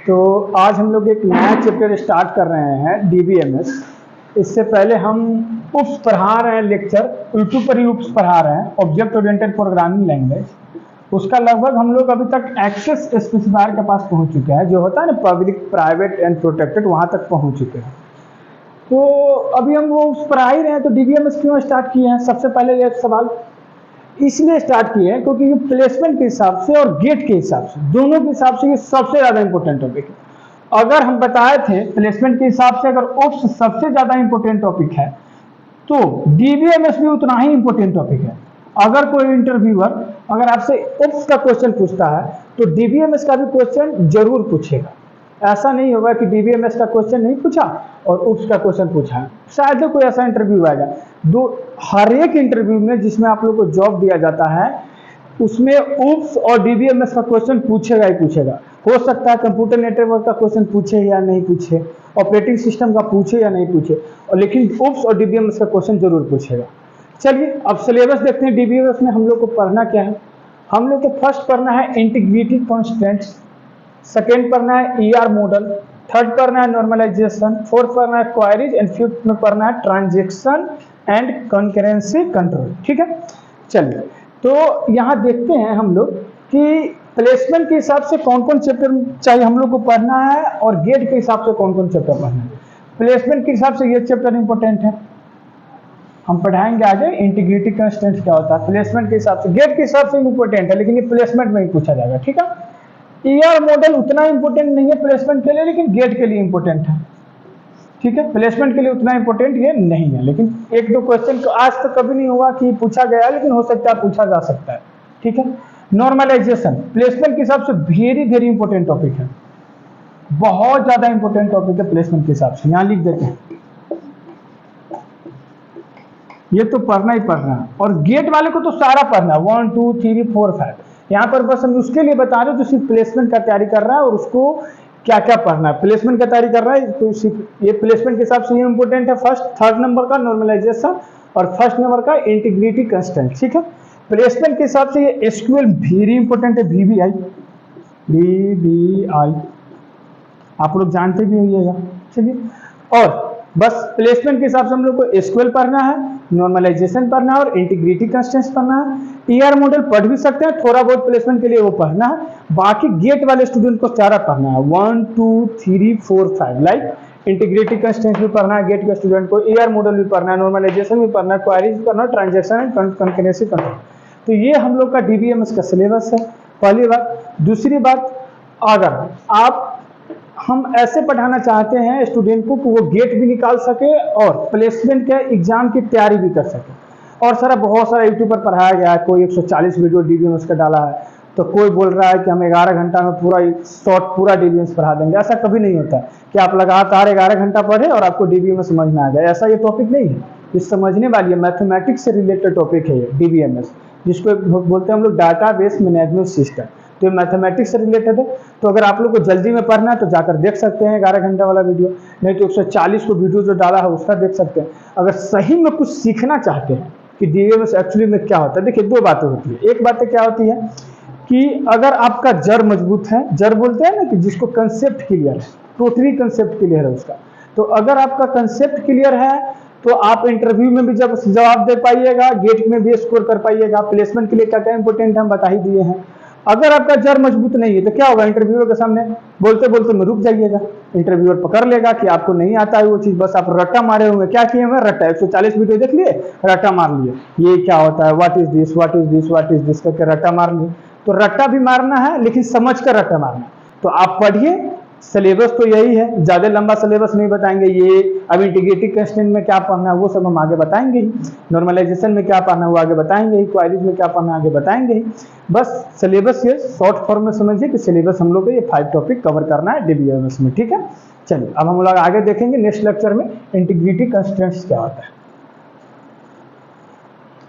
तो आज हम लोग एक नया चैप्टर स्टार्ट कर रहे हैं DBMS। इससे पहले हम UPS पढ़ा रहे हैं, लेक्चर यूट्यूब पर ही UPS पढ़ा रहे हैं, ऑब्जेक्ट ओरिएंटेड प्रोग्रामिंग लैंग्वेज। उसका लगभग हम लोग अभी तक एक्सेस स्पेसिफायर के पास पहुंच चुके हैं, जो होता है ना पब्लिक, प्राइवेट एंड प्रोटेक्टेड, वहां तक पहुंच चुके हैं। तो अभी हम वो पढ़ा ही रहे हैं, तो DBMS क्यों स्टार्ट किए हैं? सबसे पहले ये सवाल इसलिए स्टार्ट किए हैं क्योंकि ये प्लेसमेंट के हिसाब से और गेट के हिसाब से, दोनों के हिसाब से ये सबसे ज़्यादा इंपॉर्टेंट टॉपिक है। अगर हम बताए थे प्लेसमेंट के हिसाब से अगर UPS सबसे ज़्यादा इंपॉर्टेंट टॉपिक है, तो DBMS भी उतना ही इंपॉर्टेंट टॉपिक है। अगर कोई इंटरव्यूअर अगर आपसे UPS का क्वेश्चन पूछता है तो DBMS का भी क्वेश्चन जरूर पूछेगा। ऐसा नहीं होगा कि DBMS का क्वेश्चन नहीं पूछा और UPS का क्वेश्चन पूछा। शायद कोई ऐसा इंटरव्यू आएगा, हर एक इंटरव्यू में जिसमें आप लोग को जॉब दिया जाता है उसमें UPS और DBMS का क्वेश्चन पूछेगा ही पूछेगा। हो सकता है कंप्यूटर नेटवर्क का क्वेश्चन पूछे या नहीं पूछे, ऑपरेटिंग सिस्टम का पूछे या नहीं पूछे, और लेकिन UPS और DBMS का क्वेश्चन जरूर पूछेगा। चलिए अब सिलेबस देखते हैं। DBMS में हम लोग को पढ़ना क्या है? हम लोग को फर्स्ट पढ़ना है इंटीग्रिटी कॉन्स्टेंट्स, सेकेंड पढ़ना है ER मॉडल, थर्ड पढ़ना है नॉर्मलाइजेशन, फोर्थ पढ़ना है क्वेरीज एंड फिफ्थ में पढ़ना है ट्रांजैक्शन एंड कंकरेंसी कंट्रोल। ठीक है, चलिए तो यहाँ देखते हैं हम लोग कि प्लेसमेंट के हिसाब से कौन कौन चैप्टर चाहिए हम लोग को पढ़ना है और गेट के हिसाब से कौन कौन चैप्टर पढ़ना है। प्लेसमेंट के हिसाब से ये चैप्टर इंपॉर्टेंट है, हम पढ़ाएंगे आगे इंटीग्रिटी कंस्टेंट्स क्या होता है। प्लेसमेंट के हिसाब से, गेट के हिसाब से इंपॉर्टेंट है लेकिन ये प्लेसमेंट में ही पूछा जाएगा। ठीक है, ER मॉडल उतना इंपॉर्टेंट नहीं है प्लेसमेंट के लिए, लेकिन गेट के लिए इंपॉर्टेंट है। ठीक है, प्लेसमेंट के लिए उतना इंपॉर्टेंट ये नहीं है, लेकिन एक दो क्वेश्चन तो आज तक कभी नहीं हुआ कि पूछा गया, लेकिन हो सकता है पूछा जा सकता है। ठीक है, नॉर्मलाइजेशन प्लेसमेंट के हिसाब से वेरी वेरी इंपॉर्टेंट टॉपिक है, बहुत ज्यादा इंपॉर्टेंट टॉपिक है प्लेसमेंट के हिसाब से। यहां लिख देते हैं, ये तो पढ़ना ही पढ़ना है, और गेट वाले को तो सारा पढ़ना है, 1 2 3 4 5। यहाँ पर बस हम उसके लिए बता रहे हैं जो सिर्फ प्लेसमेंट का तैयारी कर रहा है और उसको क्या क्या पढ़ना है। प्लेसमेंट का तैयारी कर रहा है तो सिर्फ ये प्लेसमेंट के हिसाब से ये इंपॉर्टेंट है। फर्स्ट थर्ड नंबर का नॉर्मलाइजेशन और फर्स्ट नंबर का इंटीग्रिटी कंस्टेंट। ठीक है, प्लेसमेंट के हिसाब से ये SQL वेरी इंपॉर्टेंट है, VBI आप लोग जानते भी होइएगा। चलिए, और बस प्लेसमेंट के हिसाब से हम लोग को SQL पढ़ना है, नॉर्मलाइजेशन पढ़ना है और इंटीग्रिटी कंस्टेंट्स पढ़ना है। ER मॉडल पढ़ भी सकते हैं, थोड़ा बहुत प्लेसमेंट के लिए वो पढ़ना है। बाकी गेट वाले स्टूडेंट को सारा पढ़ना है, 1 2 3 4 5। लाइक इंटीग्रिटी कंस्टेंट्स भी पढ़ना है गेट के स्टूडेंट को, ER मॉडल भी पढ़ना है, नॉर्मलाइजेशन भी पढ़ना है, क्वेरीज भी पढ़ना है, ट्रांजैक्शन एंड कंकरेंसी कंट्रोल। तो ये हम लोग का DBMS का सिलेबस है, पहली बात। दूसरी बात, अगर हम ऐसे पढ़ाना चाहते हैं स्टूडेंट को कि वो गेट भी निकाल सके और प्लेसमेंट के एग्जाम की तैयारी भी कर सके, और सारा बहुत सारा यूट्यूब पर पढ़ाया गया है। कोई 140 वीडियो DBMS का डाला है, तो कोई बोल रहा है कि हम 11 घंटा में पूरा शॉर्ट पूरा DBMS पढ़ा देंगे। ऐसा कभी नहीं होता है कि आप लगातार 11 घंटा पढ़े और आपको DBMS समझ में आ जाए, ऐसा ये टॉपिक नहीं है। ये समझने वाली है, मैथमेटिक्स से रिलेटेड टॉपिक है ये DBMS, जिसको बोलते हैं हम लोग डाटा बेस मैनेजमेंट सिस्टम। तो मैथमेटिक्स से रिलेटेड है। तो अगर आप लोग को जल्दी में पढ़ना है तो जाकर देख सकते हैं 11 घंटा वाला वीडियो, नहीं तो 140 को वीडियो जो डाला है उसका देख सकते हैं। अगर सही में कुछ सीखना चाहते हैं कि DBMS एक्चुअली में क्या होता है, देखिए दो बातें होती है। एक बात क्या होती है कि अगर आपका जड़ मजबूत है, जड़ बोलते हैं ना कि जिसको कंसेप्ट क्लियर है, टोटली कंसेप्ट क्लियर है उसका, तो अगर आपका कंसेप्ट क्लियर है तो आप इंटरव्यू में भी जब जवाब दे पाइएगा, गेट में भी स्कोर कर पाइएगा। प्लेसमेंट के लिए क्या क्या इंपॉर्टेंट हम बता ही दिए हैं। अगर आपका जड़ मजबूत नहीं है तो क्या होगा, इंटरव्यूअर के सामने बोलते बोलते में रुक जाइएगा, इंटरव्यूअर पकड़ लेगा कि आपको नहीं आता है वो चीज, बस आप रट्टा मारे होंगे। क्या किए हुए रट्टा, 140 वीडियो देख लिए, रट्टा मार लिए, ये क्या होता है, what is this what is this what is this करके रट्टा मार लिए। तो रट्टा भी मारना है लेकिन समझ कर रट्टा मारना। तो आप पढ़िए, सिलेबस तो यही है, ज्यादा लंबा सिलेबस नहीं बताएंगे। ये अब इंटीग्रिटी कंस्टेंट में क्या पढ़ना है वो सब हम आगे बताएंगे ही, नॉर्मलाइजेशन में क्या पढ़ना है वो आगे बताएंगे ही, क्वेरीज में क्या पढ़ना है आगे बताएंगे ही। बस सिलेबस ये शॉर्ट फॉर्म में समझिए कि सिलेबस हम लोग को ये 5 टॉपिक कवर करना है DBMS में। ठीक है, चलिए अब हम लोग आगे देखेंगे नेक्स्ट लेक्चर में इंटीग्रिटी कंस्टेंट्स क्या होता है।